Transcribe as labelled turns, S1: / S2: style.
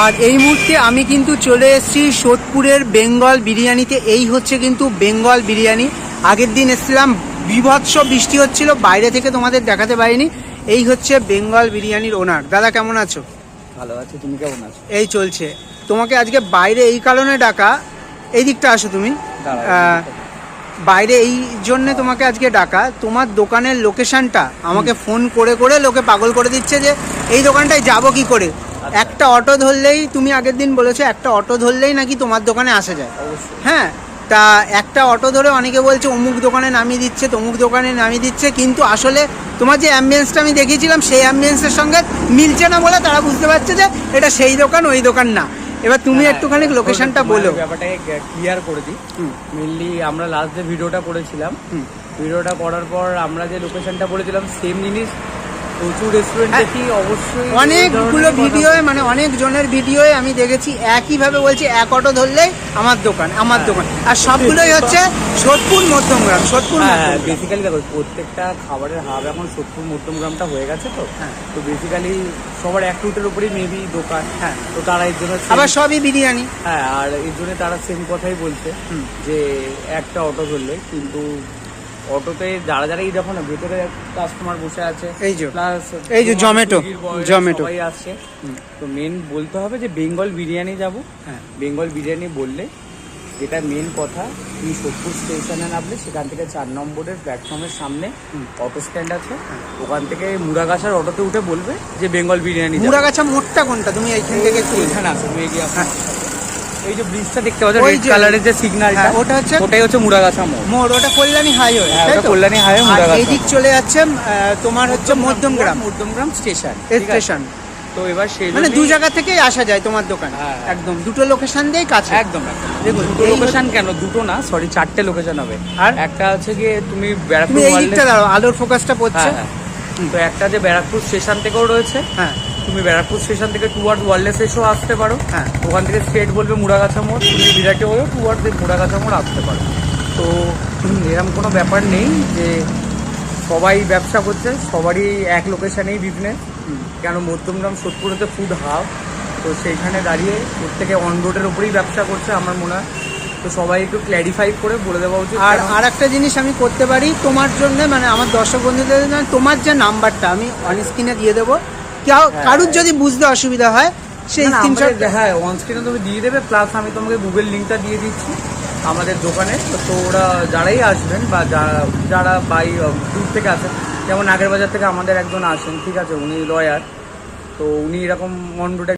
S1: আর এই মুহূর্তে আমি কিন্তু চলে এসেছি সোদপুরের বেঙ্গল বিরিয়ানিতে। এই হচ্ছে কিন্তু বেঙ্গল বিরিয়ানি। আগের দিন এসেছিলাম, বিভৎস বৃষ্টি হচ্ছিল, বাইরে থেকে তোমাদের দেখাতে পারিনি। এই হচ্ছে বেঙ্গল বিরিয়ানির ওনার। দাদা কেমন আছো?
S2: ভালো আছি, তুমি কেমন আছো?
S1: এই চলছে। তোমাকে আজকে বাইরে এই কারণে ডাকা, এই দিকটা আসো তুমি। বাইরে এই জন্যে তোমাকে আজকে ডাকা, তোমার দোকানের লোকেশনটা আমাকে ফোন করে করে লোকে পাগল করে দিচ্ছে যে এই দোকানটায় যাবো কি করে। একটা অটো ধরলেই, তুমি আগের দিন বলেছো একটা অটো ধরলেই নাকি তোমার দোকানে আসা যায়। হ্যাঁ, তা একটা অটো ধরে অনেকে বলছে অমুক দোকানে নামিয়ে দিচ্ছে, তমুক দোকানে নামিয়ে দিচ্ছে, কিন্তু আসলে তোমার যে অ্যাম্বিয়েন্সটা আমি দেখিয়েছিলাম সেই অ্যাম্বিয়েন্সের সঙ্গে মিলছে না বলে তারা বুঝতে পারছে যে এটা সেই দোকান, ওই দোকান না। এবার তুমি একটুখানি লোকেশনটা বলো।
S2: ব্যাপারটাকে ক্লিয়ার করে দিই। মেনলি আমরা লাস্ট যে ভিডিওটা করেছিলাম, ভিডিওটা করার পর আমরা যে লোকেশনটা বলেছিলাম সেম জিনিস প্রচুর রেস্টুরেন্ট দেখি, অবশ্যই
S1: অনেকগুলো ভিডিওয়ে, মানে অনেক জনের ভিডিওয়ে আমি দেখেছি একইভাবে বলছি এক অটো ধরলেই আমার দোকান, আমার দোকান। আর সবগুলোই হচ্ছে সোদপুর মধ্যমগ্রাম, সোদপুর।
S2: বেসিক্যালি দেখো প্রত্যেকটা খাবারের হাব এখন সোদপুর মধ্যমগ্রামটা হয়ে গেছে, তো বেসিক্যালি সবার এক রুটের উপরেই মেবি দোকান। হ্যাঁ, তো তারা এর জন্য
S1: আবার সবই বিরিয়ানি।
S2: হ্যাঁ, আর এর জন্য তারা সেম কথাই বলছে যে একটা অটো ধরলে, কিন্তু অটোতে যারা যারা এই দেখো না ভেতরে কাস্টমার বসে আছে,
S1: এই যে জমেটো
S2: সবাই আসছে। তো মেন বলতে হবে যে বেঙ্গল বিরিয়ানি যাবো। হ্যাঁ, বেঙ্গল বিরিয়ানি বললে যেটা মেন কথা, তুমি সোদপুর স্টেশনে নামলে সেখান থেকে 4 নম্বরের প্ল্যাটফর্মের সামনে অটো স্ট্যান্ড আছে, ওখান থেকে মুড়াগাছার অটোতে উঠে বলবে যে বেঙ্গল বিরিয়ানি।
S1: মুড়াগাছা মোড়টা কোনটা? তুমি এইখান থেকে একটু
S2: এখানে আসো, তুমি এগিয়ে আসো। এই যে ব্রিজটা দেখতে পাচ্ছ রেড কালারের যে সিগন্যালটা, ওটাই হচ্ছে মুড়াগাছা মোড়।
S1: ওটা কল্যাণী হাইওয়ে।
S2: হ্যাঁ, ওটা কল্যাণী হাইওয়ে মুড়াগাছা।
S1: এই দিক চলে যাচ্ছে তোমার হচ্ছে মধ্যমগ্রাম স্টেশন।
S2: তো এবার সেই
S1: মানে দু জায়গা থেকেই আসা যায় তোমার দোকান। একদম দুটো লোকেশন দিয়েই কাছে।
S2: একদম দেখুন, দুটো লোকেশন কেন, দুটো না, সরি 4টে লোকেশন হবে। আর একটা আছে গিয়ে তুমি ব্যারাকপুর,
S1: এই দিকটা দাও, আলোর ফোকাসটা পড়ছে।
S2: তো একটা যে ব্যারাকপুর স্টেশন থেকেও রয়েছে। হ্যাঁ, তুমি ব্যারাকপুর স্টেশন থেকে টুয়ার্ড ওয়ারলেস এসেও আসতে পারো। হ্যাঁ, ওখান থেকে স্ট্রেট বলবে মুড়াগাছা মোড়, তুমি বিরাটে হয়েও টুয়ার্ড মুড়াগাছা মোড় আসতে পারো। তো এরকম কোনো ব্যাপার নেই যে সবাই ব্যবসা করছে, সবারই এক লোকেশানেই বিজনেস। কেন মধ্যমগ্রাম সোদপুরেতে ফুড হাব, তো সেইখানে দাঁড়িয়ে প্রত্যেকে অন রোডের উপরেই ব্যবসা করছে আমার মনে হয়। তো সবাই একটু ক্ল্যারিফাই করে বলে দেওয়া উচিত।
S1: আর একটা জিনিস আমি করতে পারি তোমার জন্য, মানে আমার দর্শক বন্ধুদের জন্য, তোমার যে নাম্বারটা আমি অন স্ক্রিনে দিয়ে দেবো। কারুর যদি বুঝতে অসুবিধা হয় সেই স্ক্রিনশট,
S2: হ্যাঁ, অন স্ক্রিনে তুমি দিয়ে দেবে, প্লাস আমি তোমাকে গুগল লিঙ্কটা দিয়ে দিচ্ছি আমাদের দোকানে। তো ওরা যারাই আসবেন বা যারা বাই দূর থেকে আসেন, যেমন আগের বাজার থেকে আমাদের একজন আসেন, ঠিক আছে, উনি লয়ার, তো উনি এরকম অন রোডে